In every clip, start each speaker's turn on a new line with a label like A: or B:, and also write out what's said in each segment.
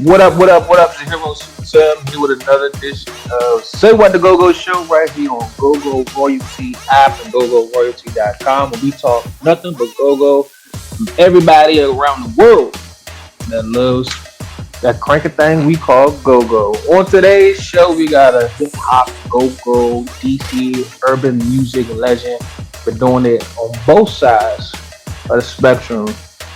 A: What up, what up, what up? It's the Hero Super Sam here with another edition of Say What the Go Go Show right here on Go Go Royalty app and GoGoRoyalty.com, where we talk nothing but Go Go from everybody around the world that loves that cranky thing we call Go Go. On today's show, we got a hip hop Go Go DC urban music legend. Been doing it on both sides of the spectrum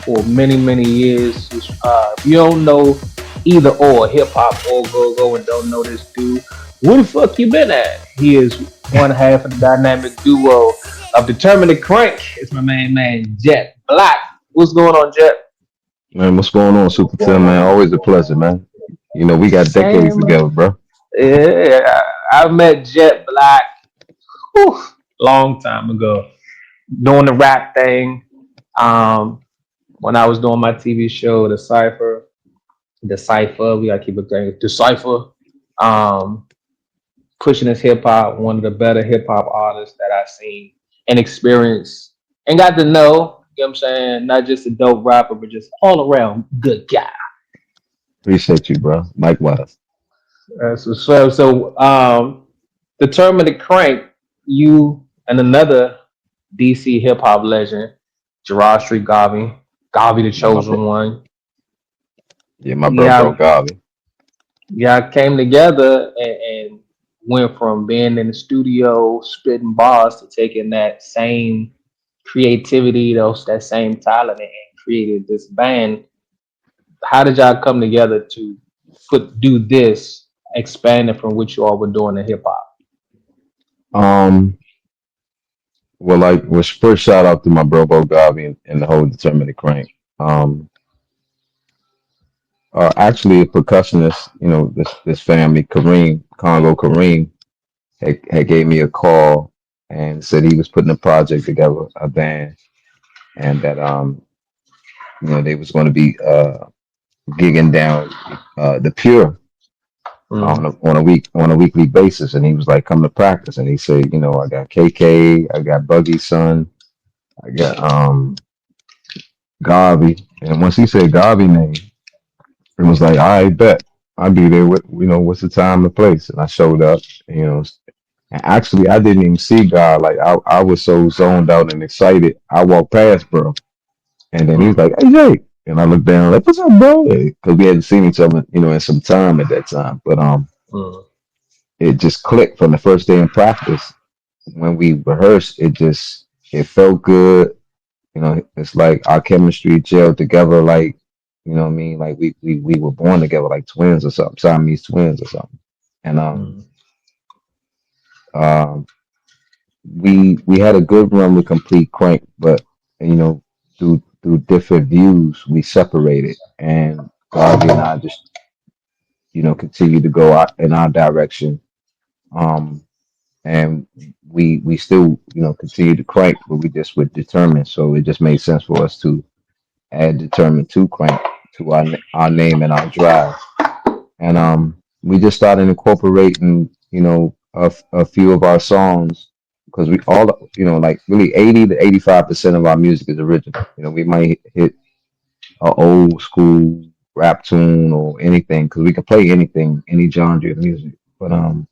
A: for many, many years. If you don't know either or hip hop or go go and don't know this dude, where the fuck you been at? He is one half of the dynamic duo of Determined to Crank. It's my man Jett Black. What's going on, Jett?
B: Man, what's going on, Super Tim, man? Always a pleasure, man. You know, we got decades
A: Same.
B: together, bro.
A: Yeah, I met Jett Black whew, long time ago doing the rap thing. Um, when I was doing my TV show, Decipher, we gotta keep it going. Decipher, um, pushing this hip hop, one of the better hip hop artists that I've seen and experienced and got to know. You know what I'm saying? Not just a dope rapper, but just all around good guy.
B: Appreciate you, bro. Likewise.
A: Determined to Crank, you and another DC hip hop legend, Girard Street Garvey, Garvey the
B: Yeah, my
A: chosen
B: bro.
A: one.
B: Yeah, my bro
A: Yeah,
B: Garvey.
A: y'all came together and went from being in the studio spitting bars to taking that same creativity, that same talent, and created this band. How did y'all come together to do this, expanding from what you all were doing in hip hop?
B: Um, first shout out to my bro Garvey and the whole Determined Crank. Um, actually a percussionist, you know, this family, Kareem, had gave me a call and said he was putting a project together, a band, and that you know, they was going to be gigging down the Pure
A: Mm.
B: on a weekly basis, and he was like, "Come to practice." And he said, "You know, I got KK, I got Buggy's son, I got Garvey." And once he said Garvey name, it was like, "I bet I'll be there. With you know, what's the time and place?" And I showed up. You know, and actually, I didn't even see God. Like I was so zoned out and excited. I walked past, bro, and then he was
A: Mm.
B: like, "Hey, Jay." And I looked down, like, "What's up, bro?" Because we hadn't seen each other, you know, in some time at that time. But
A: Mm.
B: it just clicked from the first day in practice. When we rehearsed, it felt good. You know, it's like our chemistry gelled together, like, you know what I mean, like we were born together, like twins or something, Siamese twins or something. And
A: Mm.
B: um we had a good run with Complete Crank, but you know, through different views, we separated, and Garvey and I just, you know, continued to go out in our direction. Um, and we still, you know, continue to crank, but we just were determined. So it just made sense for us to add determined to crank to our name and our drive. And we just started incorporating, you know, a few of our songs because we all, you know, like really 80 to 85% of our music is original. You know, we might hit a old school rap tune or anything because we can play anything, any genre of music. But
A: Mm.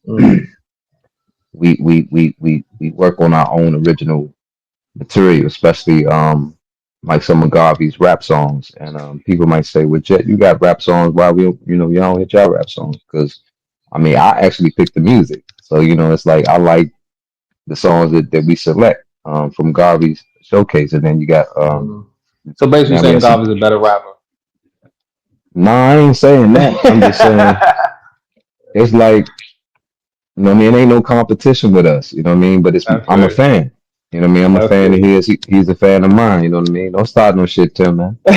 B: we work on our own original material, especially like some of Garvey's rap songs. And people might say, "Well, Jet, you got rap songs. Why we you know you don't hit your rap songs?" Because I mean, I actually pick the music, so you know it's like I like the songs that we select from Garvey's showcase, and then you got
A: Mm. So basically,
B: now we
A: saying
B: got some.
A: Garvey's a better rapper.
B: Nah, I ain't saying that. I'm just saying it's like, you know what I mean? It ain't no competition with us. You know what I mean? But
A: I
B: I'm a
A: feel you.
B: fan. You know what I mean? I'm a
A: I
B: fan of
A: feel
B: his. He's a fan of mine. You know what I mean? Don't start no shit, Tim, man.
A: you.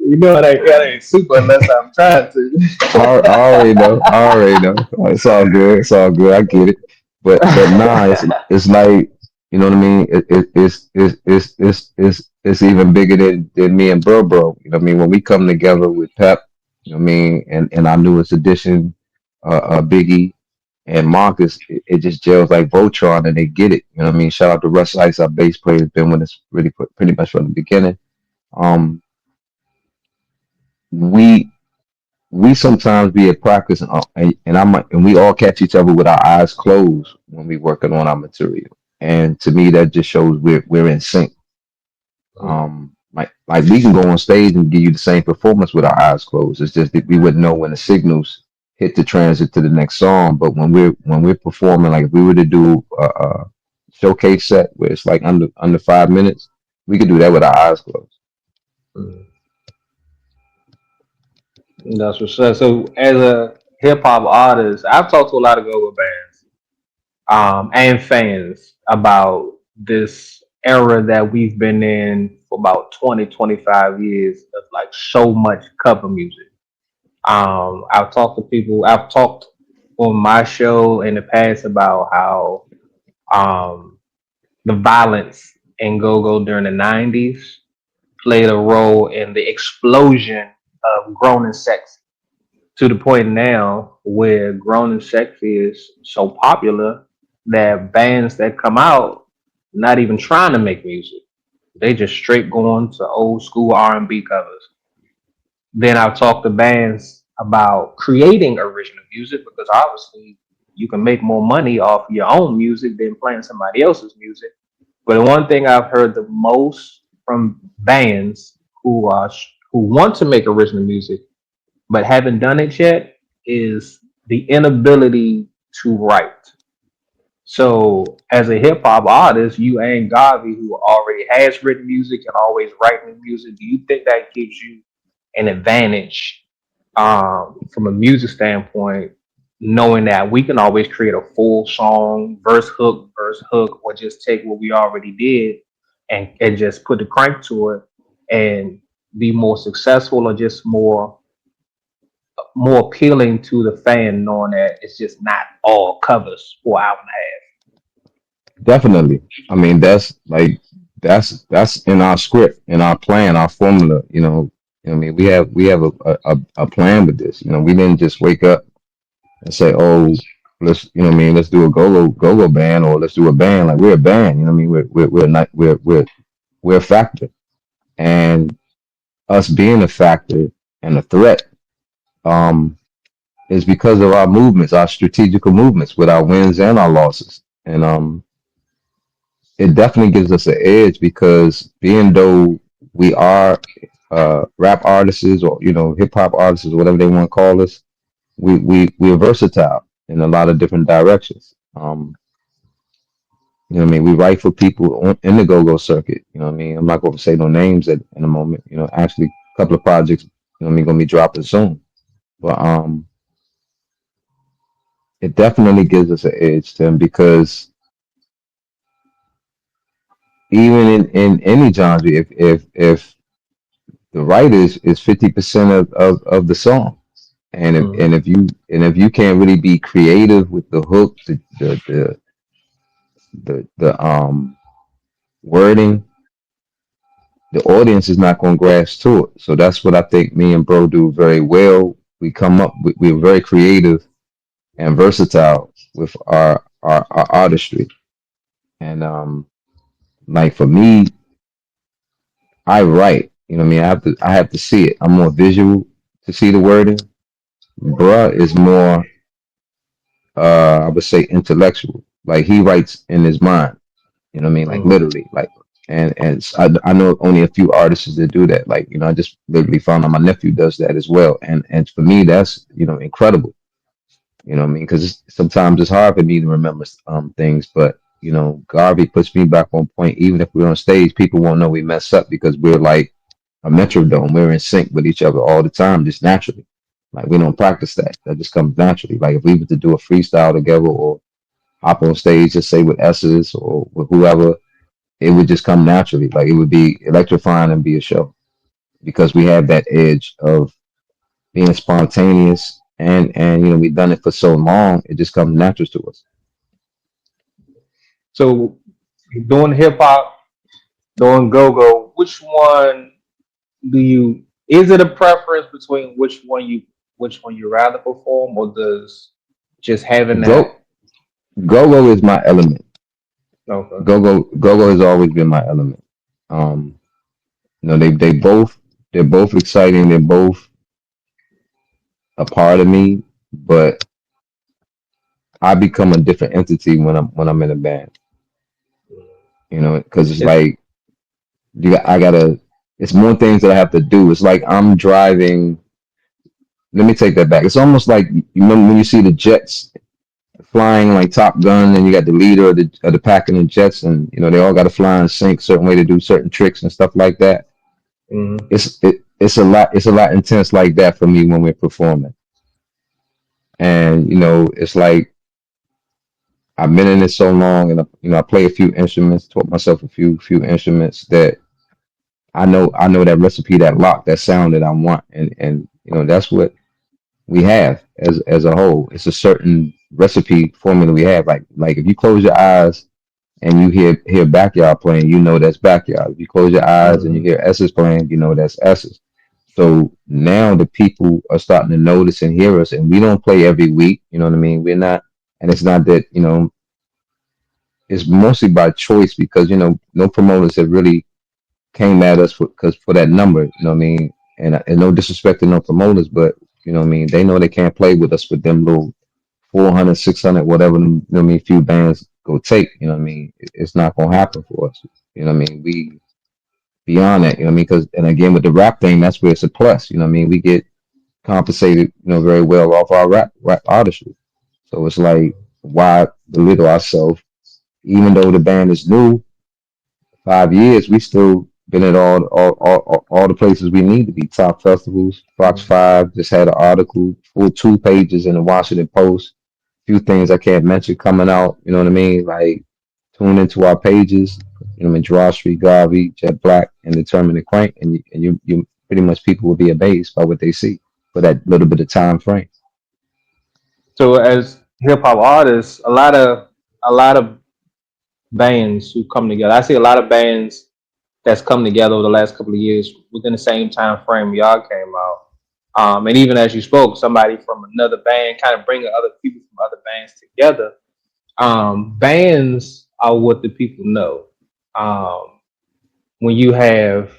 A: You know it ain't super unless I'm trying to.
B: I already know. I already know. It's all good. It's all good. I get it. But nah, it's like, you know what I mean. It's even bigger than me and Bro. You know what I mean. When we come together with Pep, you know what I mean, and our newest addition, Biggie and Marcus, it just gels like Voltron, and they get it. You know what I mean. Shout out to Russ Ice, our bass player, has been with us really pretty much from the beginning. Um, we we sometimes be at practice, and we all catch each other with our eyes closed when we working on our material. And to me, that just shows we're in sync.
A: Mm.
B: Like we can go on stage and give you the same performance with our eyes closed. It's just that we wouldn't know when the signals hit the transit to the next song. But when we're performing, like if we were to do a showcase set where it's like under 5 minutes, we could do that with our eyes closed.
A: Mm. That's what's up. So, as a hip hop artist, I've talked to a lot of go-go bands and fans about this era that we've been in for about 20, 25 years of like so much cover music. I've talked to people, I've talked on my show in the past about how um, the violence in go-go during the 90s played a role in the explosion of grown and sexy to the point now where grown and sexy is so popular that bands that come out not even trying to make music, they just straight going to old school R&B covers. Then I've talked to bands about creating original music because obviously you can make more money off your own music than playing somebody else's music. But the one thing I've heard the most from bands who want to make original music but haven't done it yet is the inability to write. So, as a hip hop artist, you and Garvey, who already has written music and always writing music, do you think that gives you an advantage from a music standpoint, knowing that we can always create a full song, verse hook, or just take what we already did and just put the crank to it and be more successful or just more appealing to the fan, knowing that it's just not all covers for an hour and
B: Definitely. I mean, that's in our script, in our plan, our formula. I mean, we have a plan with this. We didn't just wake up and say, "Oh, let's what I mean, let's do a go-go band, or let's do a band." Like we're a band. What I mean, we're not we're a factor, and us being a factor and a threat um is because of our movements, our strategical movements, with our wins and our losses, and it definitely gives us an edge because being though we are rap artists, or hip hop artists, whatever they want to call us, we're versatile in a lot of different directions. What I mean? We write for people in the go-go circuit. What I mean? I'm not going to say no names in a moment. Actually, a couple of projects. I mean, going to be dropping soon. But it definitely gives us an edge, Tim, because even in any genre, if the writer is 50% of the song, and if
A: a
B: and if you and if you can't really be creative with the hook, the wording, the audience is not going to grasp to it. So that's what I think me and Bro do very well. We're very creative and versatile with our artistry. And like for me, I write. What I mean? I have to see it. I'm more visual to see the wording. Bruh is more I would say intellectual. Like he writes in his mind. What I mean? Like
A: mm,
B: literally. Like I know only a few artists that do that. Like, I just literally found out my nephew does that as well. And for me that's, incredible. What I mean? Because sometimes it's hard for me to remember things, but Garvey puts me back on point. Even if we're on stage, people won't know we mess up because we're like a metrodome. We're in sync with each other all the time, just naturally. Like we don't practice that. That just comes naturally. Like if we were to do a freestyle together, or hop on stage, just say with S's or with whoever, it would just come naturally. Like it would be electrifying and be a show because we have that edge of being spontaneous, and we've done it for so long, it just comes natural to us.
A: so doing hip hop, doing go go, which one do you? Is it a preference between which one you rather perform, or does just having
B: Go
A: that?
B: Go Go is my element.
A: Okay.
B: Go Go has always been my element. Um, they both they're both exciting. They're both. a part of me, but I become a different entity when I'm in a band. You know, because it's
A: It's
B: like I gotta. It's more things that I have to do. It's like I'm driving. Let me take that back. It's almost like you remember when you see the jets flying like Top Gun, and you got the leader of the pack and the jets, and they all got to fly in sync, certain way to do certain tricks and stuff like that.
A: mm,
B: It's a lot. It's a lot intense like that for me when we're performing, and it's like I've been in it so long, and I play a few instruments, taught myself a few instruments that I know that recipe, that lock, that sound that I want, and that's what we have as a whole. It's a certain recipe formula we have. Like if you close your eyes and you hear backyard playing, that's backyard. If you close your eyes and you
A: mm,
B: hear S's playing, that's S's. So now the people are starting to notice and hear us, and we don't play every week. You know what I mean? We're not, and it's not that it's mostly by choice because no promoters have really came at us for that number. You know what I mean? And no disrespect to no promoters, but what I mean, they know they can't play with us with them little 400, 600, whatever. I mean, few bands go take. You know what I mean? It's not gonna happen for us. You know what I mean? We beyond that. You know what I mean? Because and again with the rap thing, that's where it's a plus. You know what I mean? We get compensated, very well off our rap artistry. So it's like why belittle ourselves, even though the band is new, 5 years, we still been at all the places we need to be. Top festivals, Fox
A: mm.
B: 5 just had an article, full 2 pages in the Washington Post. Few things I can't mention coming out. You know what I mean? Like tune into our pages. You know, what I mean, Girard Street Garvey, Jett Black, and Determine the Crank, and you pretty much people will be amazed by what they see for that little bit of time frame.
A: So as hip hop artists, a lot of bands who come together. I see a lot of bands that's come together over the last couple of years within the same time frame y'all came out. And even as you spoke, somebody from another band, kind of bringing other people from other bands together. Bands are what the people know. Um, when you have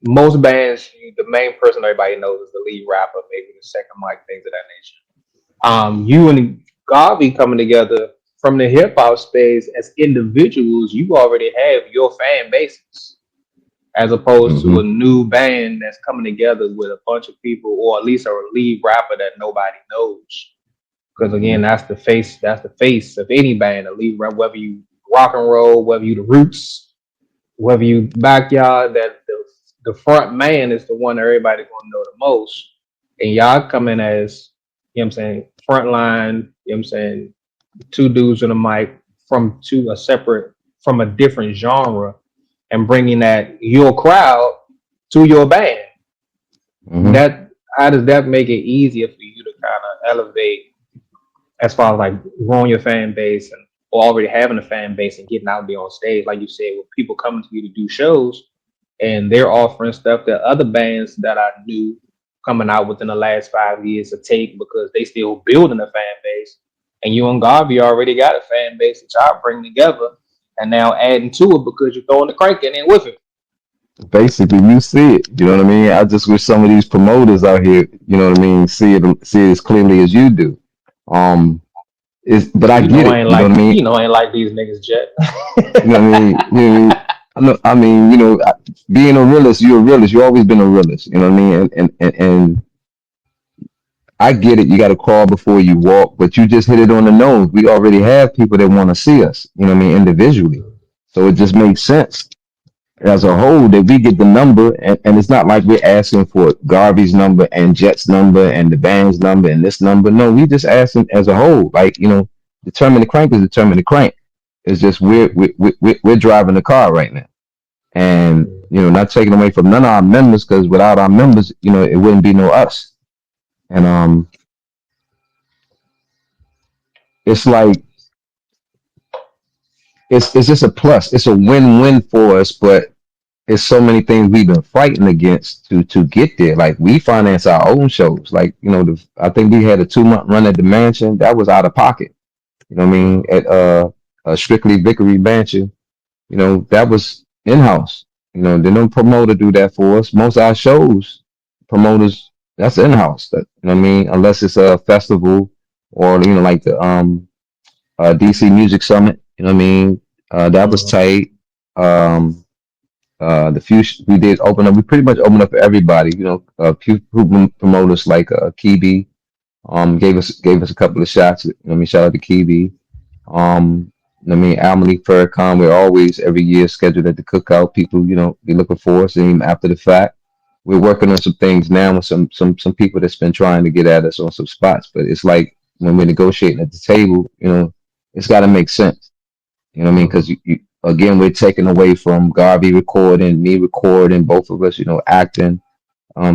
A: most bands, the main person everybody knows is the lead rapper, maybe the second mic, things of that nature. You and Garvey coming together from the hip hop space as individuals, you already have your fan bases, as opposed to a
B: Hmm.
A: new band that's coming together with a bunch of people, or at least a lead rapper that nobody knows. Because
B: Hmm.
A: again, that's the face of any band, a lead rapper, whether you rock and roll, whether you the Roots, whether you backyard, that the front man is the one that everybody gonna know the most. And y'all come in as, I'm saying, front line, I'm saying, two dudes on the mic from a different genre, and bringing that your crowd to your band.
B: Hmm.
A: That How does that make it easier for you to kind of elevate as far as like growing your fan base and or already having a fan base and getting out there on stage, like you said, with people coming to you to do shows and they're offering stuff that other bands that are new coming out within the last 5 years to take because they still building a fan base. And you and Garvey already got a fan base that y'all bring together and now adding to it because you're throwing the crank in with it.
B: Basically, you see it. You know what I mean? I just wish some of these promoters out here, see it as clearly as you do. Um, but I
A: You
B: get
A: know I
B: it.
A: ain't
B: You know
A: like
B: what I mean?
A: you know I ain't like these niggas, Jet.
B: You know what I mean? I mean, being a realist, you're a realist. You've always been a realist. You know what I mean? And I get it. You got to crawl before you walk, but you just hit it on the nose. We already have people that want to see us. You know what I mean? Individually, so it just makes sense as a whole that we get the number, and it's not like we're asking for Garvey's number and Jet's number and the band's number and this number. No, we just asking as a whole. Like determine the crank is determine the crank. It's just we're driving the car right now, and not taking away from none of our members because without our members, it wouldn't be no us. And it's like it's just a plus. It's a win-win for us, but it's so many things we've been fighting against to get there. Like we finance our own shows. Like I think we had a 2 month run at the mansion that was out of pocket. You know what I mean? At Strictly Vickery Mansion, that was in house. Did no promoter do that for us. Most of our shows, promoters That's in house. That, you know what I mean? Unless it's a festival or like the DC Music Summit. You know what I mean? That was
A: Mhm.
B: tight. Um, the few we did open up, we pretty much opened up for everybody. A few promoters like Kibi gave us a couple of shots. You know what I mean? Shout out to Kibi. You know what I mean? Al Malik Farrakhan, we're always every year scheduled at the cookout. People, be looking for us, and even after the fact. We're working on some things now with some people that's been trying to get at us on some spots, but it's like when we're negotiating at the table, it's got to make sense. You know what I mean? Because
A: Mhm.
B: again, we're taking away from Garvey recording, me recording, both of us, acting.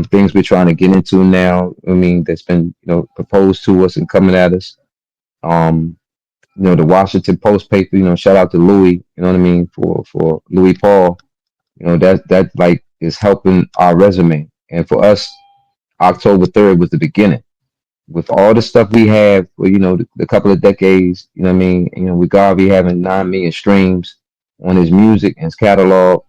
B: Things we're trying to get into now. I mean, that's been proposed to us and coming at us. Um, the Washington Post paper. Shout out to Louis. You know what I mean for Louis Paul. That like is helping our resume, and for us, October 3rd was the beginning. With all the stuff we have, for, the couple of decades, you know what I mean? With Garvey having 9 million streams on his music and his catalog,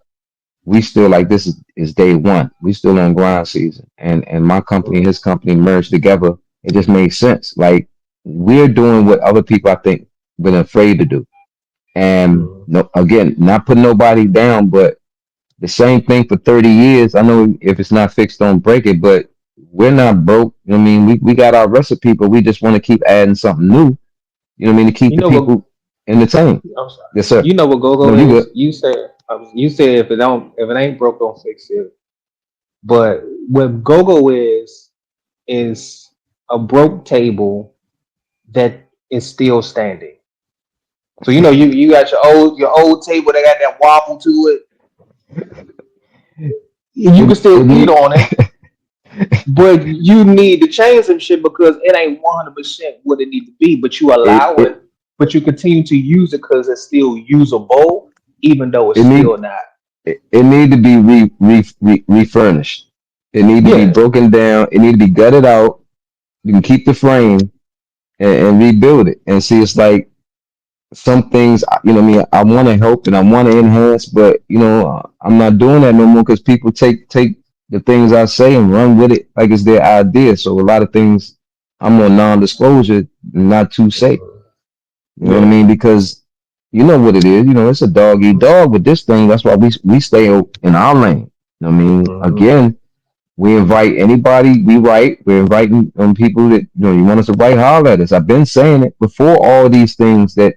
B: we still like this is day one. We still on grind season. And my company and his company merged together. It just made sense. Like we're doing what other people I think been afraid to do. And
A: Mhm.
B: no, again, not putting nobody down, but the same thing for 30 years. I know if it's not fixed, don't break it, but we're not broke. I mean, we got our recipe, but we just want to keep adding something new, you know what I mean, to keep
A: You
B: the
A: know what?
B: people entertained.
A: I'm sorry.
B: Yes, sir.
A: You know what
B: No,
A: go-go
B: you
A: is?
B: good.
A: You said if it ain't broke, don't fix it. But what go-go is a broke table that is still standing. So you got your old table that got that wobble to it. You can
B: It
A: still eat
B: need,
A: on it, but you need to change some shit because it ain't 100% what it need to be. But you
B: it,
A: allow it,
B: it,
A: but you continue to use it because it's still usable, even though it's
B: it
A: still
B: need,
A: not.
B: it need to be refurnished. It need to be
A: Yeah,
B: broken down. It need to be gutted out. You can keep the frame and rebuild it. And see, it's like, some things, what I mean, I want to help and I want to enhance, but I'm not doing that no more because people take the things I say and run with it like it's their idea. So a lot of things I'm on non-disclosure, not too say. You know what I
A: yeah.
B: mean? Because you know what it is. It's a dog eat dog with this thing. That's why we stay in our lane. You know what I mean?
A: Mhm.
B: Again, we invite anybody we write. We're inviting people that you want us to write, holler at us. I've been saying it before all these things that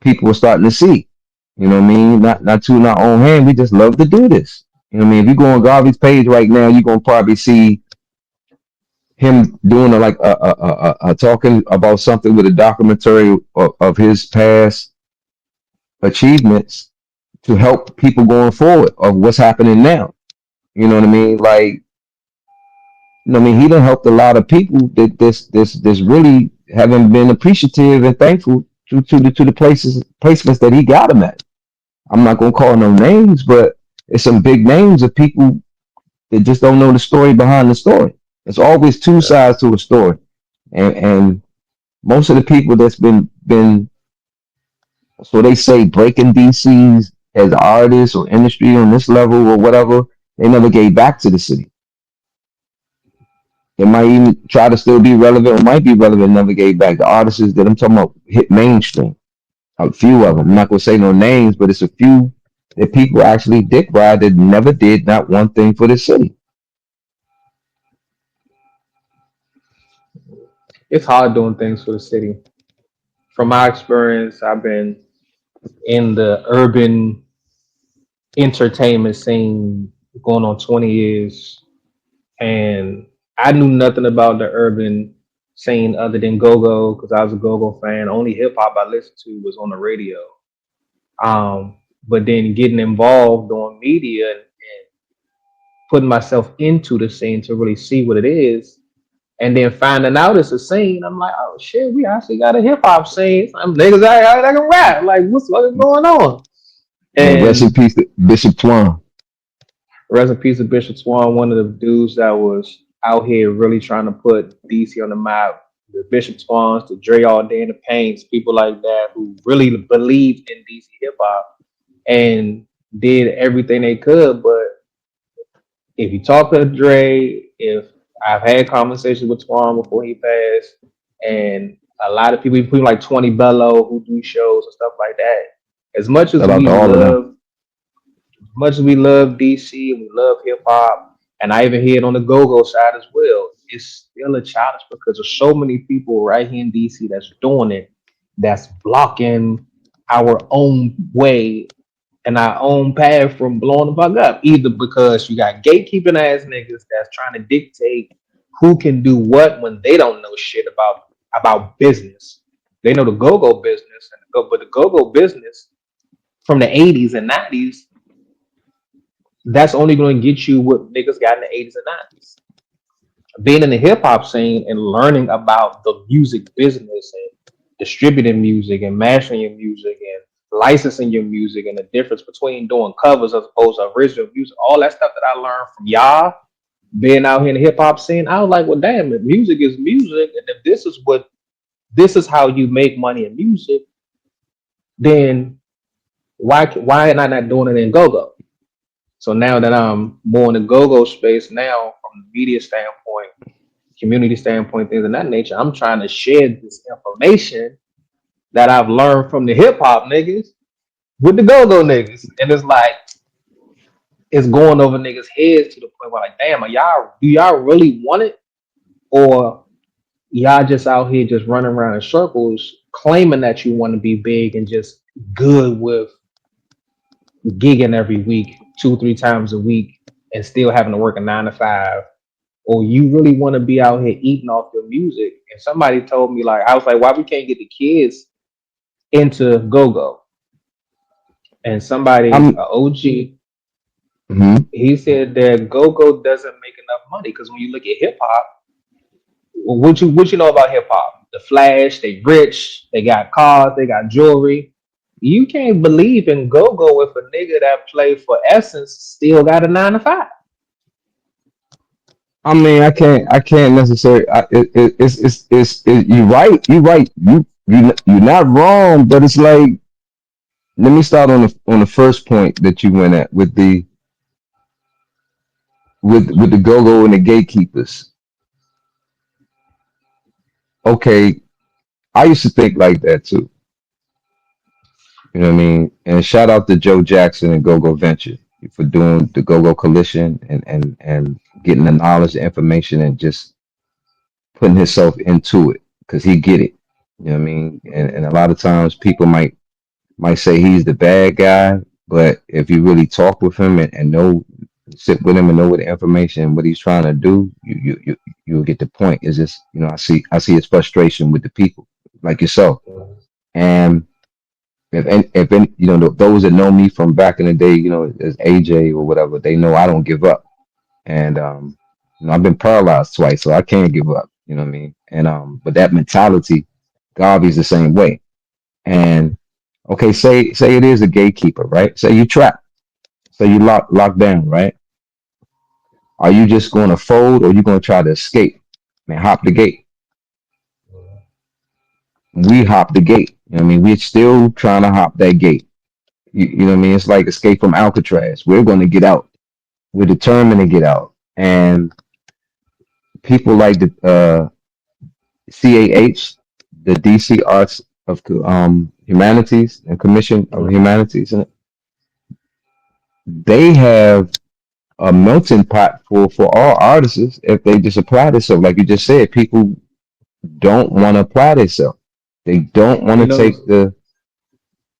B: people are starting to see. You know what I mean? Not to our own hand. We just love to do this. You know what I mean? If you go on Garvey's page right now, you're gonna probably see him doing a talking about something with a documentary of his past achievements to help people going forward of what's happening now. You know what I mean? Like, he done helped a lot of people that this really haven't been appreciative and thankful to the placements that he got them at. I'm not gonna call no names, but it's some big names of people that just don't know the story behind the story. There's always two sides to a story, and most of the people that's been so they say breaking DCs as artists or industry on this level or whatever, they never gave back to the city. They might even try to still be relevant or might be relevant, never gave back. The artists that I'm talking about hit mainstream. A few of them. I'm not gonna say no names, but it's a few that people actually dick ride that never did not one thing for the city.
A: It's hard doing things for the city. From my experience, I've been in the urban entertainment scene going on 20 years, and I knew nothing about the urban scene other than go-go because I was a go-go fan. Only hip hop I listened to was on the radio. But then getting involved on media and putting myself into the scene to really see what it is, and then finding out it's a scene, I'm like, oh shit, we actually got a hip hop scene. Some niggas I can rap. Like, what's going on?
B: Man, rest in
A: And
B: peace to Bishop Twan.
A: rest in peace of Bishop Swan, one of the dudes that was out here really trying to put DC on the map. The Bishop Swans, the Dre All Day in the Paints, people like that who really believed in DC hip hop and did everything they could. But if you talk to Dre, if I've had conversations with Twan before he passed, and a lot of people, including like 20 Bello, who do shows and stuff like that. As much as
B: Shout out
A: we
B: to all of them.
A: love, as much as we love DC and we love hip hop, and I even hear it on the go-go side as well, it's still a challenge because there's so many people right here in DC that's doing it, that's blocking our own way and our own path from blowing the fuck up. Either because you got gatekeeping ass niggas that's trying to dictate who can do what when they don't know shit about business. They know the go-go business, but the go-go business from the 80s and 90s, that's only going to get you what niggas got in the 80s and 90s. Being in the hip hop scene and learning about the music business and distributing music and mastering your music and licensing your music and the difference between doing covers as opposed to original music, all that stuff that I learned from y'all being out here in the hip hop scene, I was like, well, damn, if music is music, and if this is how you make money in music, then why am I not doing it in go go? So now that I'm more in the go-go space now, from the media standpoint, community standpoint, things of that nature, I'm trying to share this information that I've learned from the hip hop niggas with the go-go niggas. And it's like it's going over niggas' heads to the point where like, damn, do y'all really want it? Or y'all just out here just running around in circles claiming that you want to be big and just good with gigging every week, 2 3 times a week, and still having to work a 9 to 5, or you really want to be out here eating off your music? And somebody told me, like, I was like, why we can't get the kids into go-go? And somebody,
B: I'm
A: OG,
B: mhm.
A: he said that go-go doesn't make enough money because when you look at hip-hop, what you know about hip-hop? The Flash, they rich, they got cars, they got jewelry. You can't believe in go-go if a nigga that play for Essence still got a 9 to 5.
B: I mean, I can't necessarily. You're right. You're right. You're not wrong, but it's like, let me start on the first point that you went at with the go-go and the gatekeepers. Okay, I used to think like that too. You know what I mean? And shout out to Joe Jackson and Go-Go Venture for doing the Go-Go Coalition and getting the knowledge, the information, and just putting himself into it because he get it. You know what I mean? And a lot of times people might say he's the bad guy, but if you really talk with him and know, sit with him and know what the information, what he's trying to do, you'll get the point. It's just, I see his frustration with the people like yourself. And those that know me from back in the day, as AJ or whatever, they know I don't give up. And I've been paralyzed twice, so I can't give up. You know what I mean? And but that mentality, Garvey's the same way. And okay, say it is a gatekeeper, right? Say you trapped, say you locked down, right? Are you just going to fold, or you going to try to escape and hop the gate? We hop the gate. You know what I mean? We're still trying to hop that gate. You know what I mean? It's like escape from Alcatraz. We're going to get out. We're determined to get out. And people like the CAH, the DC Arts of Humanities and Commission of Humanities, they have a melting pot for all artists if they just apply themselves. Like you just said, people don't want to apply themselves. They don't want
A: You
B: to
A: know,
B: take the.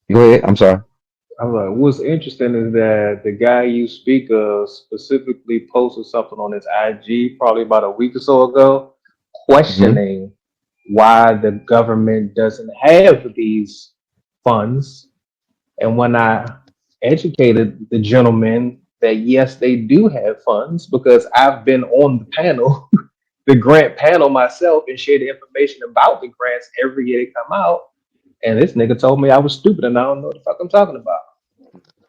B: Go ahead. I'm sorry.
A: I'm like, what's interesting is that the guy you speak of specifically posted something on his IG probably about a week or so ago,
B: Hmm.
A: questioning why the government doesn't have these funds. And when I educated the gentleman that yes, they do have funds because I've been on the panel, the grant panel myself, and shared the information about the grants every year they come out. And this nigga told me I was stupid and I don't know what the fuck I'm talking about.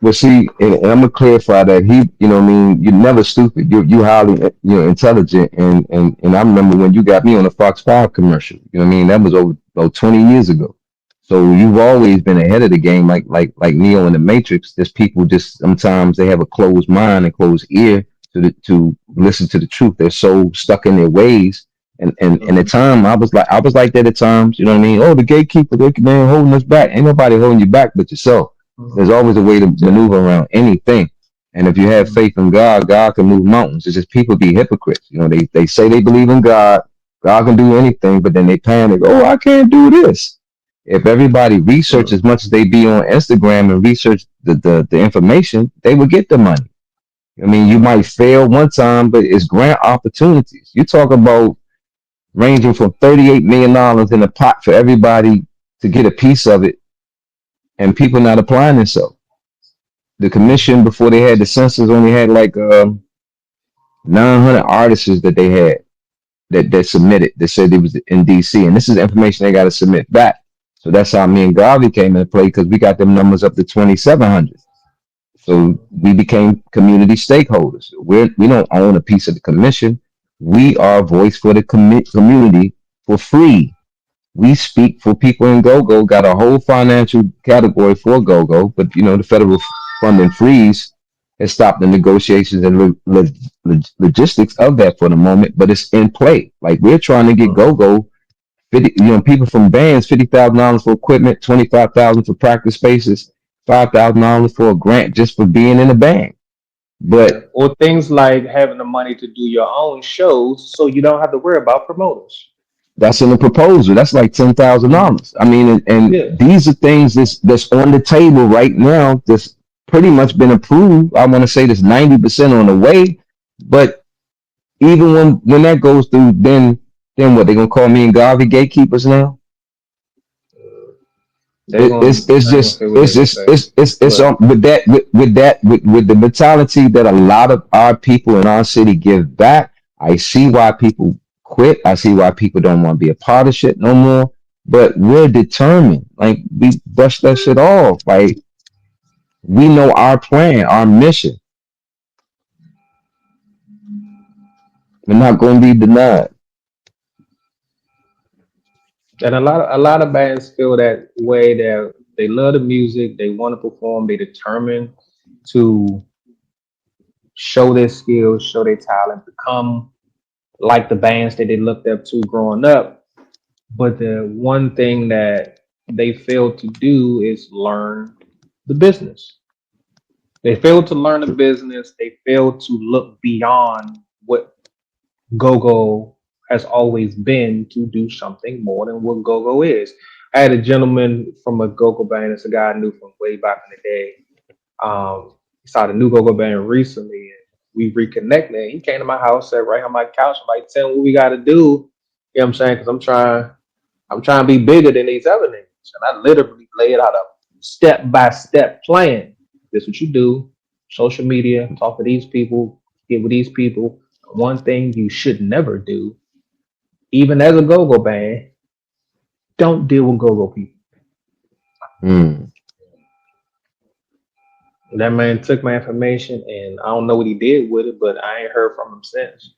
B: Well, see, and I'm gonna clarify that what I mean, you're never stupid. You highly, intelligent, and I remember when you got me on the Fox 5 commercial. You know what I mean? That was over about 20 years ago. So you've always been ahead of the game, like Neo in the Matrix. There's people just sometimes they have a closed mind and closed ear, to listen to the truth. They're so stuck in their ways. And at
A: Mhm.
B: time I was like that at times, you know what I mean? Oh, the gatekeeper, they're holding us back. Ain't nobody holding you back but yourself. There's
A: Mhm.
B: always a way to
A: Yeah.
B: maneuver around anything. And if you have
A: Mhm.
B: faith in God, God can move mountains. It's just people be hypocrites. You know, they say they believe in God, God can do anything, but then they panic, oh, I can't do this. If everybody research
A: Mhm.
B: as much as they be on Instagram and research the information, they would get the money. I mean, you
A: Mhm.
B: might fail one time, but it's grant opportunities. You talk about ranging from $38 million in a pot for everybody to get a piece of it, and people not applying themselves. The commission before they had the census only had like 900 artists that they had that submitted that said it was in DC, and this is the information they got to submit back. So that's how me and Garvey came into play because we got them numbers up to 2,700. So
A: Mhm.
B: we became community stakeholders. We don't own a piece of the commission. We are a voice for the community for free. We speak for people in GoGo. Got a whole financial category for GoGo, but the federal funding freeze has stopped the negotiations and logistics of that for the moment. But it's in play. Like we're trying to get
A: Mhm.
B: GoGo 50, people from bands, $50,000 for equipment, 25,000 for practice spaces, $5,000 for a grant just for being in a band.
A: Yeah.
B: But
A: Or things like having the money to do your own shows, so you don't have to worry about promoters.
B: that's in the proposal. That's like
A: Mhm.
B: $10,000. I mean, and
A: Yeah.
B: these are things that's on the table right now. That's pretty much been approved. I want to say that's 90% on the way. But even when that goes through, then what they gonna call me and Garvey gatekeepers now?
A: They're gonna.
B: It's
A: I ain't gonna
B: just
A: say what they're gonna say,
B: it's
A: but
B: with the mentality that a lot of our people in our city give back. I see why people quit. I see why people don't want to be a part of shit no more. But we're determined. Like we brush that shit off. Like we know our plan, our mission. We're not going to be denied.
A: and a lot of bands feel that way. That they love the music, they want to perform, they determined to show their skills, show their talent, become like the bands that they looked up to growing up. But the one thing that they failed to do is learn the business. They failed to learn the business. They failed to look beyond what go-go has always been to do something more than what go-go is. I had a gentleman from a go-go band. It's a guy I knew from way back in the day. He started a new go-go band recently, and we reconnected. He came to my house, sat right on my couch, I'm like, tell me what we got to do. You know what I'm saying? Because I'm trying to be bigger than these other niggas. And I literally laid out a step-by-step plan. This is what you do. Social media, talk to these people, get with these people. One thing you should never do, even as a go-go band, don't deal with go-go people.
B: Mm.
A: That man took my information, and I don't know what he did with it, but I ain't heard from him since.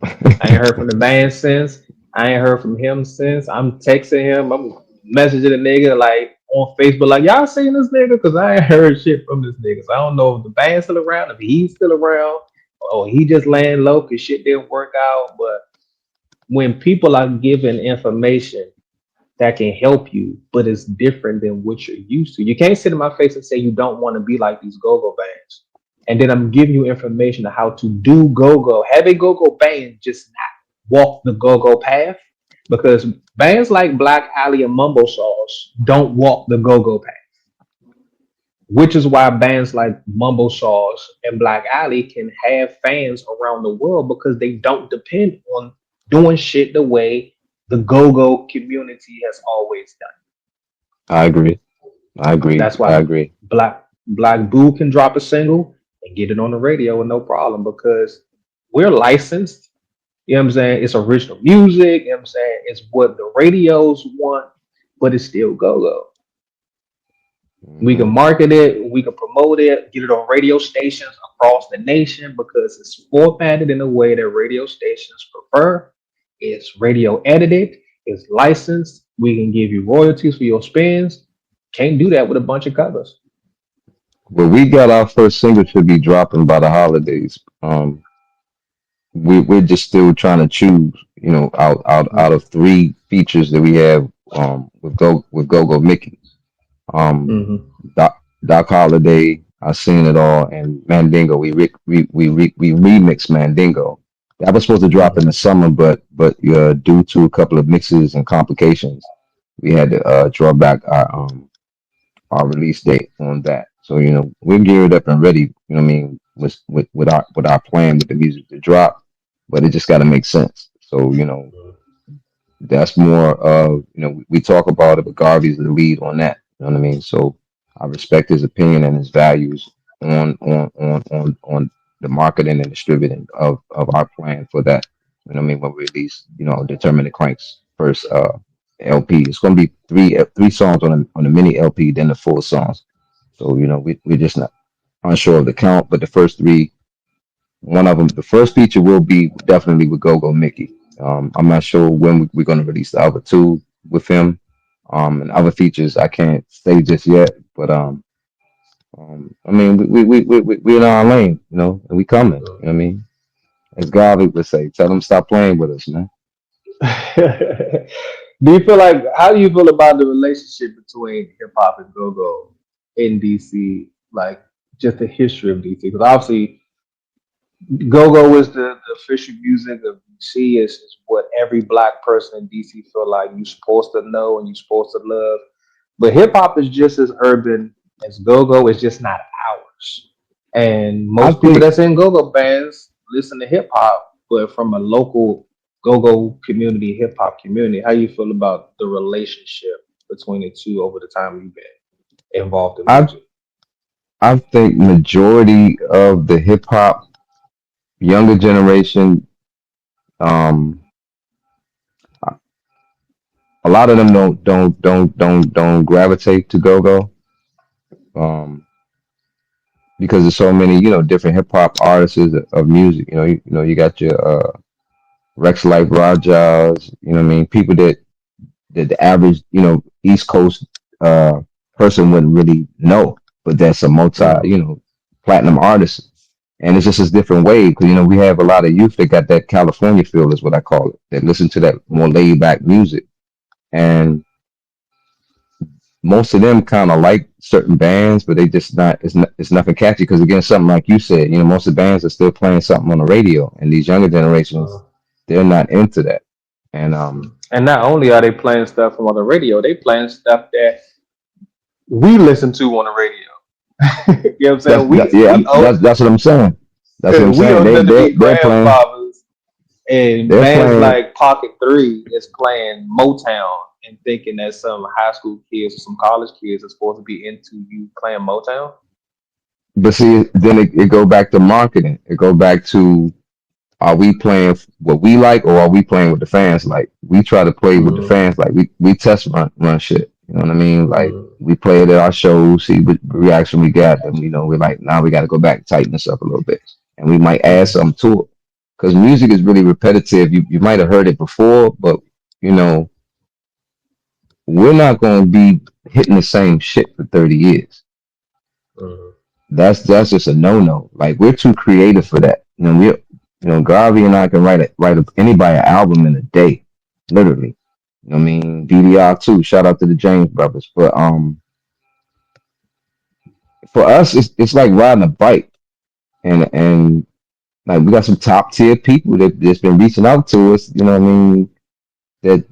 A: I ain't heard from the band since. I ain't heard from him since. I'm texting him. I'm messaging the nigga like on Facebook, like y'all seen this nigga? Cause I ain't heard shit from this nigga. So I don't know if the band's still around, if he's still around, or he just laying low cause shit didn't work out. But when people are given information that can help you, but it's different than what you're used to. You can't sit in my face and say you don't want to be like these go-go bands. And then I'm giving you information on how to do go-go. Have a go-go band just not walk the go-go path. Because bands like Black Alley and Mumble Sauce don't walk the go-go path. Which is why bands like Mumble Sauce and Black Alley can have fans around the world because they don't depend on doing shit the way the go-go community has always done.
B: I agree. I agree.
A: That's
B: I
A: why
B: agree.
A: Black Boo can drop a single and get it on the radio with no problem because we're licensed. You know what I'm saying? It's original music. You know what I'm saying? It's what the radios want, but it's still go-go. We can
B: Hmm.
A: market it, we can promote it, get it on radio stations across the nation because it's formatted in a way that radio stations prefer. It's radio edited, it's licensed. We can give you royalties for your spins. Can't do that with a bunch of covers.
B: Well, we got our first single should be dropping by the holidays. we're just still trying to choose, out of three features that we have with Go Go Mickey. Um,
A: Mm-hmm.
B: Doc Holliday, I seen it all, and Mandingo. We remixed Mandingo. That was supposed to drop in the summer, but due to a couple of mixes and complications, we had to draw back our release date on that. So we're geared up and ready. You know what I mean, with our plan with the music to drop, but it just got to make sense. So that's more of we talk about it, but Garvey's the lead on that. You know what I mean? So I respect his opinion and his values on the marketing and distributing of our plan for that. You know what I mean? When we release, Determine the Crank's first LP. It's gonna be three songs on the mini LP, then the full songs. So we're just not unsure of the count, but the first three, one of them, the first feature will be definitely with Go Go Mickey. I'm not sure when we're going to release the other two with him. And other features I can't say just yet, but I mean, we're in our lane, and we coming. You know what I mean? As Garvey would say, tell them stop playing with us, man.
A: Do you feel like how do you feel about the relationship between hip hop and go go in DC? Like just the history of DC, because obviously go go is the official music of DC. Is what every black person in DC feel like you're supposed to know and you're supposed to love. But hip hop is just as urban as go go. It's just not ours. And
B: I
A: most people
B: think
A: that's in go go bands listen to hip hop, but from a local go go community, hip hop community, how you feel about the relationship between the two over the time you've been involved in
B: I
A: music?
B: I think majority of the hip hop younger generation, um, a lot of them don't gravitate to go go. Um, because there's so many, different hip hop artists of music. You got your Rex Life Rajas. You know what I mean? People that the average, East Coast person wouldn't really know, but that's a
A: Mm,
B: platinum artist, and it's just a different way because we have a lot of youth that got that California feel, is what I call it. That listen to that more laid back music, and most of them kind of like certain bands, but they just it's nothing catchy because again, something like you said, most of the bands are still playing something on the radio, and these younger generations,
A: mm.
B: they're not into that. And
A: And not only are they playing stuff from on the radio, they playing stuff that we listen to on the radio. You know what I'm saying?
B: yeah,
A: We old
B: that's what I'm saying. That's what I'm
A: we
B: saying.
A: old enough to be
B: They're playing
A: grandfathers, and
B: they're
A: bands
B: playing.
A: like Pocket Three is playing Motown and thinking that some high school kids or some college kids are supposed to be into you playing Motown.
B: But see, then it go back to marketing. It go back to, are we playing what we like, or are we playing what the fans like? We try to play what the
A: Mm,
B: fans like. We test run shit. You know what I mean? Like
A: mm,
B: we play it at our shows, see what reaction we got, and we're like, now we got to go back, tighten this up a little bit, and we might add
A: mm,
B: something to it. Because music is really repetitive. You might have heard it before, but you know we're not going to be hitting the same shit for 30 years.
A: mm.
B: That's just a no. Like we're too creative for that. Garvey and I can write anybody an album in a day, literally. You know what I mean? DDR too. Shout out to the James brothers. But for us, it's like riding a bike, and like we got some top tier people that's been reaching out to us. You know what I mean? That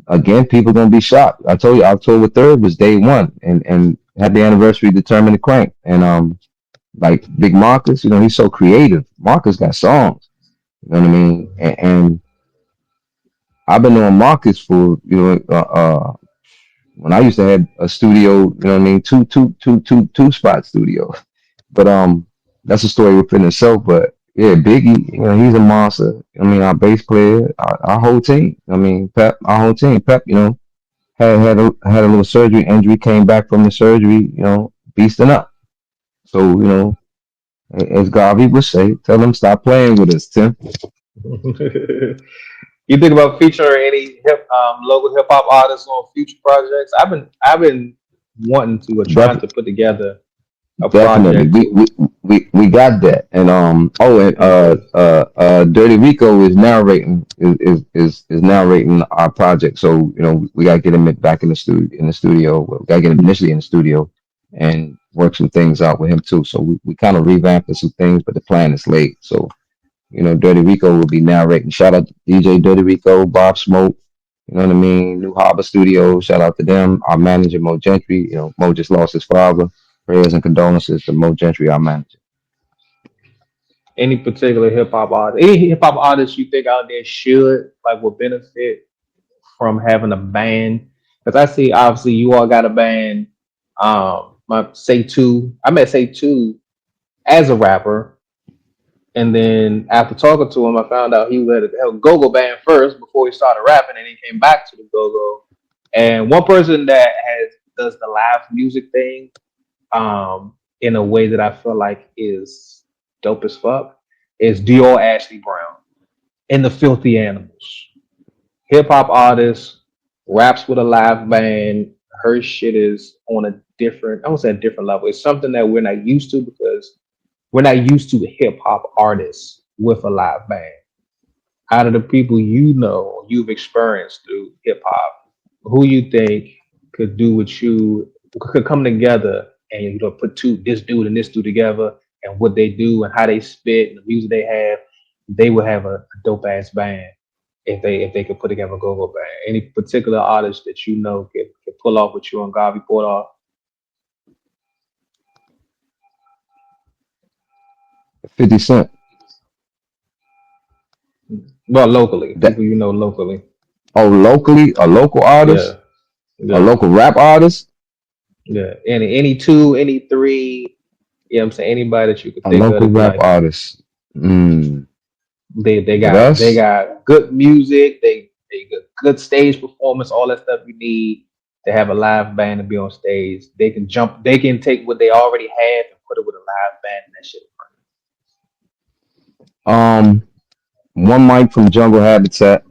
B: again, people gonna be shocked. I told you, October 3rd was day one, and happy anniversary, Determine the Crank, and like Big Marcus, he's so creative. Marcus got songs, you know what I mean? And I've been knowing Marcus for when I used to have a studio, you know what I mean, two spot studio. But that's a story within itself. But yeah, Biggie, he's a monster. I mean, our bass player, our whole team. I mean, Pep, our whole team. Pep, had a little surgery injury, came back from the surgery, beasting up. So as Garvey would say, tell them stop playing with us, Tim.
A: You think about featuring any local hip hop artists on future projects? I've been wanting to or trying
B: Def-
A: to put together. a
B: Definitely,
A: project too.
B: we got that, and
A: Okay.
B: Dirty Rico is narrating is narrating our project. So we gotta get him back in the studio. Well, we gotta get him initially in the studio and work some things out with him too. So we kind of revamping some things, but the plan is late. So Dirty Rico will be narrating. Shout out to DJ Dirty Rico, Bob Smoke. You know what I mean? New Harbor Studio. Shout out to them. Our manager Mo Gentry. Mo just lost his father. Prayers and condolences to Mo Gentry, our manager.
A: Any particular hip hop artist, any hip hop artist you think out there should like would benefit from having a band? Because I see obviously you all got a band. My Say Two, I met Say Two as a rapper, and then after talking to him, I found out he was at a go-go band first before he started rapping, and he came back to the go-go. And one person that has does the live music thing in a way that I feel like is dope as fuck is Dior Ashley Brown and the Filthy Animals. Hip hop artist, raps with a live band. Her shit is on a different, I won't say a different level. It's something that we're not used to because we're not used to hip hop artists with a live band. Out of the people you've experienced through hip hop, who you think could do what you could come together and put this dude and this dude together and what they do and how they spit and the music they have, they would have a dope ass band if they could put together a go-go band. Any particular artist that could pull off what you and Garvey pulled off?
B: 50 Cent.
A: Well, locally,
B: That
A: people locally.
B: locally, a local artist,
A: Yeah,
B: a
A: yeah,
B: local rap artist,
A: yeah. Any two, any three. You know what I'm saying? Anybody that you could
B: a
A: think of
B: local
A: to be
B: rap
A: like
B: artist. Mm,
A: they
B: with
A: got they
B: us,
A: got good music, they got good stage performance, all that stuff you need to have a live band to be on stage. They can take what they already have and put it with a live band and that shit.
B: um, one mic from Jungle Habitat.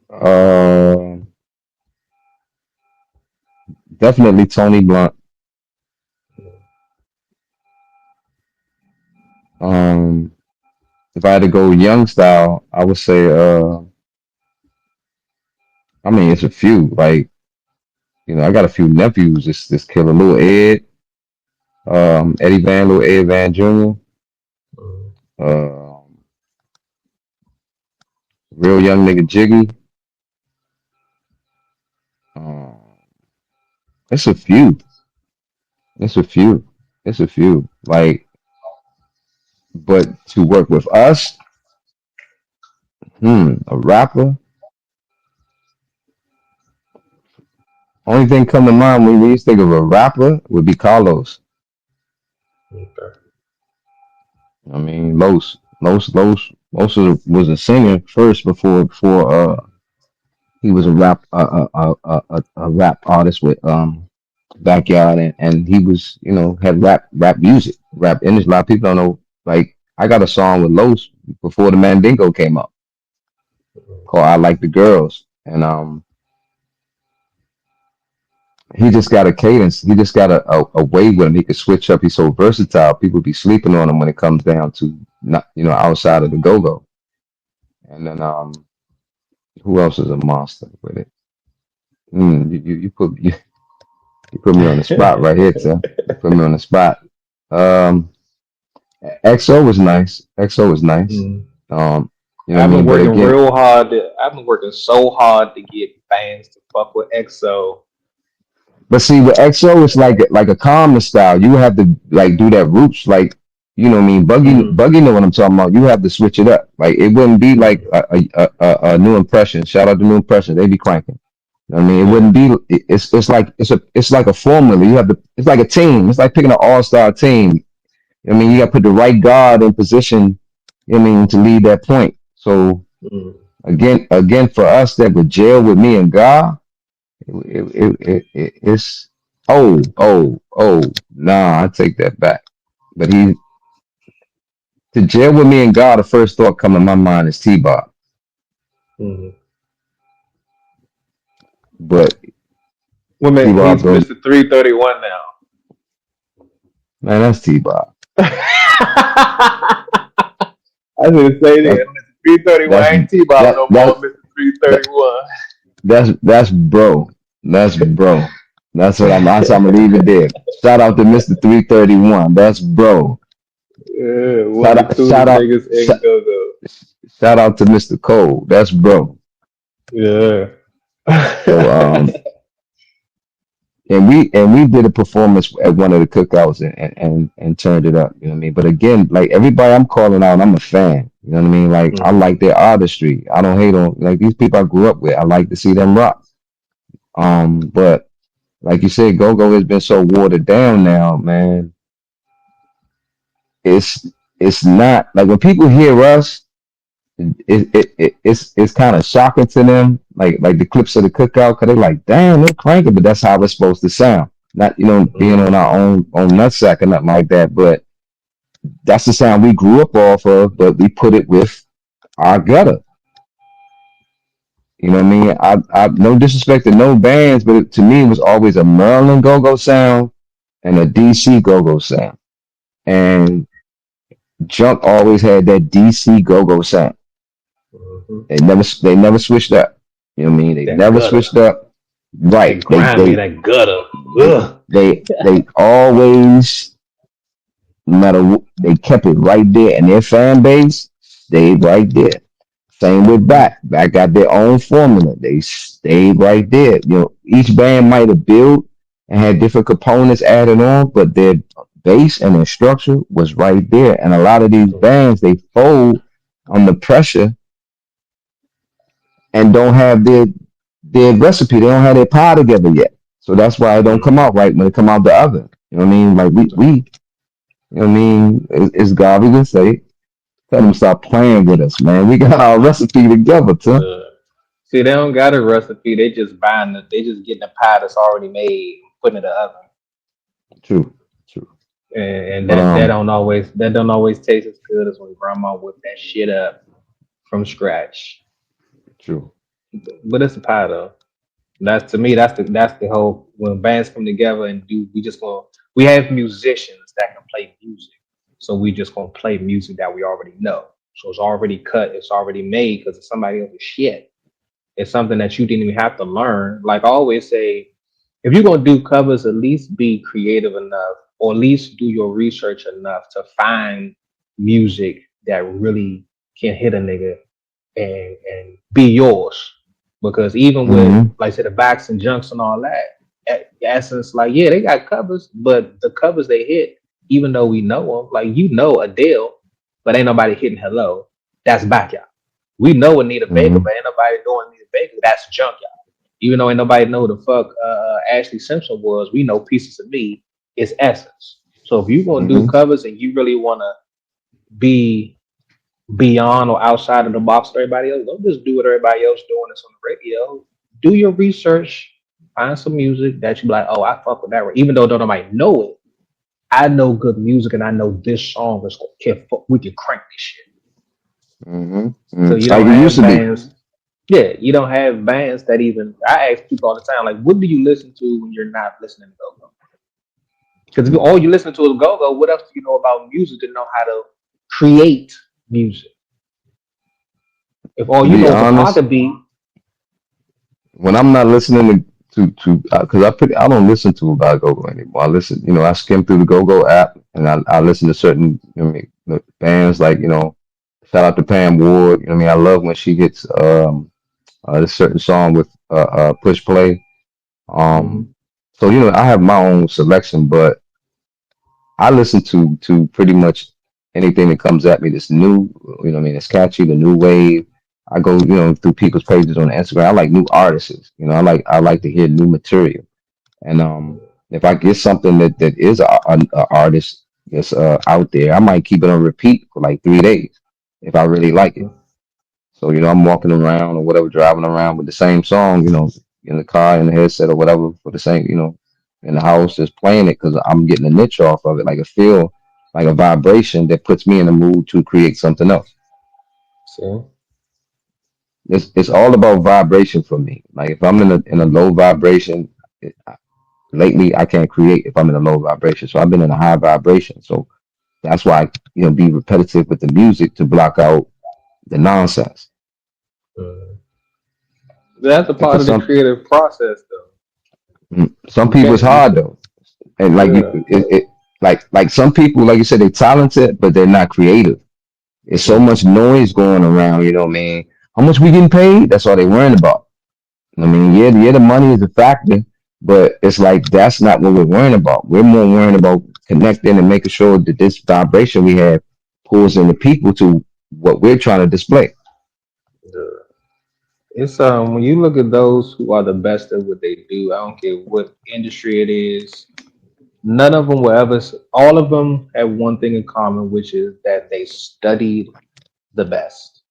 B: Uh, Definitely Tony Blunt. Um, if I had to go young style, I would say, I mean, it's a few. Like, I got a few nephews. This killer, Little Ed, Eddie Van, Little Ed Van Jr., uh, real young nigga Jiggy. Um, it's a few. It's a few. It's a few. Like, but to work with us, a rapper. Only thing come to mind when we think of a rapper would be Carlos.
A: Okay.
B: I mean, was a singer first before he was a rap artist with Backyard, and he was had rap music, rap industry. A lot of people don't know. Like, I got a song with Los before the Mandingo came out called "I Like the Girls," and he just got a cadence. He just got a way with him. He could switch up. He's so versatile. People be sleeping on him when it comes down to not outside of the go go. And then who else is a monster with it? You put me on the spot right here, Tim. You put me on the spot. Um, XO was nice. XO was nice.
A: Mm.
B: Um, you know what I
A: I've been
B: mean. But
A: working
B: again,
A: real hard. I've been working so hard to get fans to fuck with EXO.
B: but see, with XO, it's like a calmer style. You have to like do that roots, like what I mean.
A: Mm,
B: Buggy know what I'm talking about. You have to switch it up. Like, it wouldn't be like
A: mm,
B: a new impression. Shout out to new impression. They be cranking. I mean, it
A: yeah.
B: wouldn't be. It's like a formula. You have to. It's like a team. It's like picking an all-star team. I mean, you got to put the right guard in position. I mean, to lead that point. So
A: Mm.
B: again, for us that would jail with me and God, it's nah. I take that back. But he to jail with me and God. The first thought coming to my mind is T-Bob.
A: Mm.
B: But
A: Women,
B: T-Bob
A: he's
B: don't.
A: Mr. 331 now.
B: Man, that's T-Bob.
A: I didn't say
B: That's
A: that. Mr. 331
B: that's
A: ain't T-Bob
B: that
A: no more.
B: that
A: Mr.
B: that
A: 331.
B: that's bro. That's bro. That's I'm gonna leave it there. Shout out to Mr. 331. That's bro.
A: Yeah, one
B: Shout
A: of the
B: out shout
A: coolest
B: out
A: niggas in
B: shout,
A: go-go.
B: shout out to Mr. Cole. That's bro.
A: Yeah.
B: So and we did a performance at one of the cookouts and turned it up. You know what I mean? But again, like everybody I'm calling out, I'm a fan. You know what I mean? Like I
A: Mhm.
B: like their artistry. I don't hate on like these people I grew up with. I like to see them rock. But like you said, go-go has been so watered down now, man. It's it's not like when people hear us, it's kind of shocking to them. Like the clips of the cookout, cause they're like, damn, they're cranking, but that's how it's supposed to sound. Not being on
A: Mhm.
B: our own nutsack or nothing like that, but that's the sound we grew up off of. But we put it with our gutter. You know what I mean? I no disrespect to no bands, but to me it was always a Maryland go-go sound and a DC go-go sound. And Junk always had that DC go-go sound.
A: Mhm.
B: They never switched up. You know what I mean? They
A: That
B: never
A: gutter.
B: switched up. Right.
A: That grimy, that gutter. Ugh.
B: They always, no matter what, they kept it right there, and their fan base stayed right there. Same with
A: Mhm.
B: Back got their own formula. They stayed right there. Each band might have built and had different components added on, but their base and their structure was right there. And a lot of these bands they fold on the pressure and don't have their recipe. They don't have their pie together yet. So that's why it don't come
A: Mhm.
B: out right when it come out the oven. You know what I mean? Like we you know what I mean? It's God we can say. Tell them to stop playing with us, man. We got our recipe together, too.
A: Uh, See, they don't got a recipe. They just buying it. They just getting a pie that's already made, putting it in the oven,
B: True, true.
A: and
B: But
A: that don't always taste as good as when grandma whipped that shit up from scratch.
B: true.
A: But it's a pie though. That's to me. That's the whole when bands come together and do. We have musicians that can play music, so we just gonna play music that we already know. So it's already cut. It's already made because it's somebody else's shit. It's something that you didn't even have to learn. Like I always say, if you're gonna do covers, at least be creative enough, or at least do your research enough to find music that really can hit a nigga and be yours. Because even with
B: Mm-hmm.
A: like I said, the backs and junks and all that, essence, like yeah, they got covers, but the covers they hit, even though we know them, like Adele, but ain't nobody hitting hello. That's backyard. We know Anita Baker,
B: Mm-hmm.
A: but ain't nobody doing Anita Baker. That's junkyard. Even though ain't nobody know the fuck Ashley Simpson was, we know Pieces of Me is Essence. So if you gonna do
B: Mm-hmm.
A: covers and you really wanna be beyond or outside of the box of everybody else, don't just do what everybody else doing that's on the radio. Do your research, find some music that you be like, oh, I fuck with that. Even though don't nobody know it, I know good music and I know this song is we can crank this shit.
B: Mm-hmm.
A: So
B: Mm-hmm.
A: you
B: Like
A: don't
B: it used
A: have
B: to be.
A: bands. Yeah, you don't have bands that even. I ask people all the time, like, what do you listen to when you're not listening to go-go? Because if all you listen to is go-go, what else do you know about music to know how to create music? If all
B: To
A: you
B: be
A: know is a
B: honest,
A: pocket beat,
B: when I'm not listening to because I don't listen to about go-go anymore. I listen, I skim through the go-go app and I listen to certain bands like shout out to Pam Ward. You know what I mean? I love when she gets this certain song with push play. Um,
A: mhm,
B: so I have my own selection, but I listen to pretty much anything that comes at me that's new. You know what I mean? It's catchy, the new wave. I go, through people's pages on Instagram. I like new artists. I like to hear new material. And if I get something that is a artist that's out there, I might keep it on repeat for like 3 days if I really like it.
A: mhm.
B: So, I'm walking around or whatever, driving around with the same song, in the car, in the headset or whatever, for the same, in the house, just playing it because I'm getting a niche off of it. Like a feel, like a vibration that puts me in the mood to create something else.
A: See,
B: It's all about vibration for me. Like if I'm in a low vibration, lately I can't create if I'm in a low vibration. So I've been in a high vibration. So that's why I, be repetitive with the music to block out the nonsense.
A: Uh, that's a part
B: Because
A: of the creative process, though.
B: some
A: You
B: people it's
A: can't. You
B: hard
A: can't.
B: though, and like you,
A: Yeah.
B: like some people, like you said, they talented, but they're not creative. There's so
A: Mm.
B: much noise going around. You know what I mean? How much we getting paid? That's all they worrying about. I mean, yeah, the money is a factor, but it's like that's not what we're worrying about. We're more worrying about connecting and making sure that this vibration we have pulls in the people to what we're trying to display.
A: Yeah. It's when you look at those who are the best at what they do. I don't care what industry it is. None of them will ever. All of them have one thing in common, which is that they studied the best.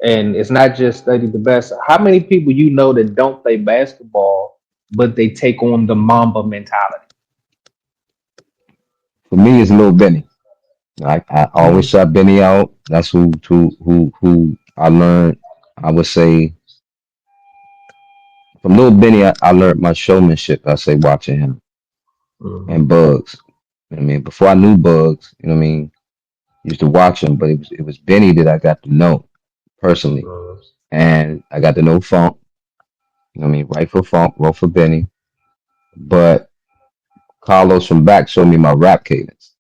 A: And it's not just study the best. How many people you know that don't play basketball, but they take on the Mamba mentality?
B: For me, it's Lil Benny. I always
A: Mm.
B: shot Benny out. That's who I learned. I would say from Lil Benny, I learned my showmanship. I say watching him
A: Mhm.
B: and Bugs. I mean, before I knew Bugs, you know what I mean. Used to watch him, but it was Benny that I got to know personally,
A: Mhm.
B: and I got to know Funk. You know what I mean, right for Funk, wrote for Benny. But Carlos from back showed me my rap cadence,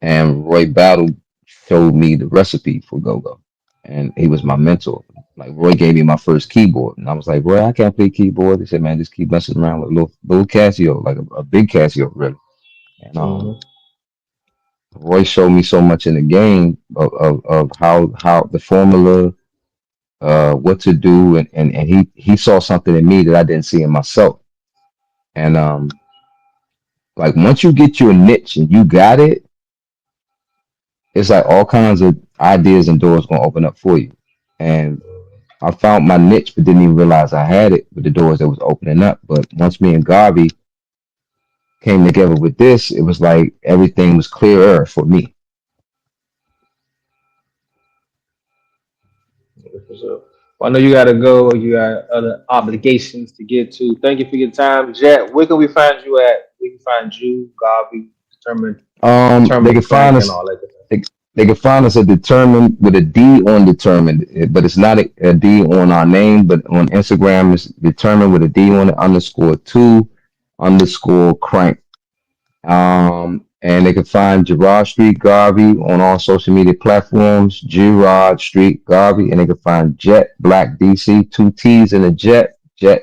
B: and Roy Battle showed me the recipe for go go, and he was my mentor. Like Roy gave me my first keyboard, and I was like, Roy, I can't play keyboard. He said, man, just keep messing around with a little Casio, like a big Casio, really. And
A: Mhm.
B: Roy showed me so much in the game of how the formula, what to do, and he saw something in me that I didn't see in myself. And like once you get your niche and you got it, it's like all kinds of ideas and doors gonna open up for you. And I found my niche, but didn't even realize I had it with the doors that was opening up. But once me and Garvey came together with this, it was like everything was clearer for me.
A: So, well, I know you got to go. You got other obligations to get to. Thank you for your time, Jet. Where can we find you at? We can find you, Garvey,
B: They
A: determined
B: could find
A: Frank, and
B: us.
A: all that good stuff.
B: They, they could find us at determined with a D on determined, but it's not a D on our name, but on Instagram it's determined with a D on it _2 _ crank. And they can find Girard Street Garvey on all social media platforms, Girard Street Garvey, and they can find Jett Black DC, two T's in a Jett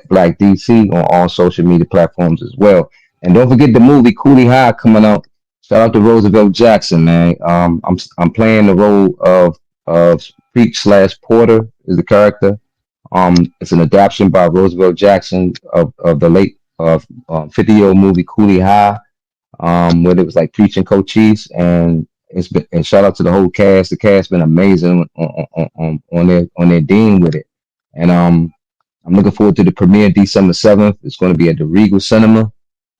B: Black DC on all social media platforms as well. And don't forget the movie Coolie High coming out. Shout out to Roosevelt Jackson, man. I'm playing the role of Preach / Porter is the character. It's an adaptation by Roosevelt Jackson of the late 50-year-old movie Coolie High, where it was like preaching coaches, and it's been, and shout out to the whole cast. The cast been amazing on their dean with it, and I'm looking forward to the premiere December 7th. It's going to be at the Regal Cinema.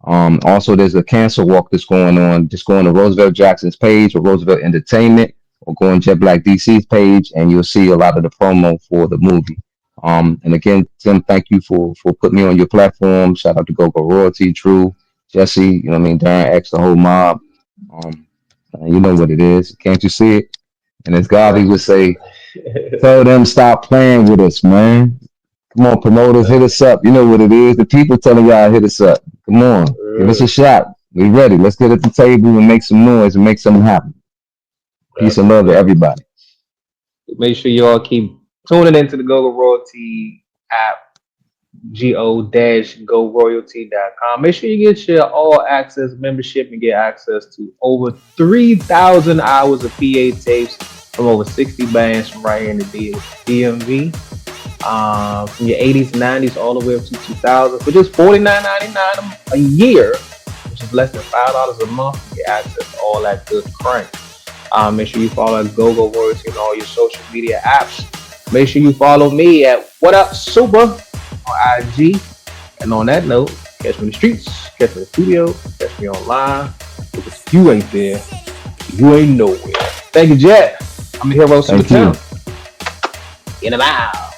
B: Also, there's a cancer walk that's going on. Just go on to Roosevelt Jackson's page or Roosevelt Entertainment, or go on Jet Black DC's page, and you'll see a lot of the promo for the movie. And again, Tim, thank you for putting me on your platform. Shout out to GoGo Royalty, True, Jesse, you know what I mean, Darren X, the whole mob. Um, you know what it is. Can't you see it? And as Garvey would say, tell them stop playing with us, man. Come on, promoters, hit us up. You know what it is. The people telling y'all hit us up. Come on, give us a shot. We ready. Let's get at the table and make some noise and make something happen. Peace and love to
A: Absolutely.
B: everybody.
A: Make sure you all keep tuning into the Go Royalty app, go-goroyalty.com. Make sure you get your all access membership and get access to over 3,000 hours of PA tapes from over 60 bands from right here in the DMV. From your 80s, 90s, all the way up to 2000 for just $49.99 a year, which is less than $5 a month. You get access to all that good crank. Make sure you follow GoGo Royalty on all your social media apps. Make sure you follow me at What Up Super on IG. And on that note, catch me in the streets, catch me in the studio, catch me online. Because if you ain't there, you ain't nowhere. Thank you, Jet. I'm the hero, Super
B: Thank you.
A: Tim. In and out.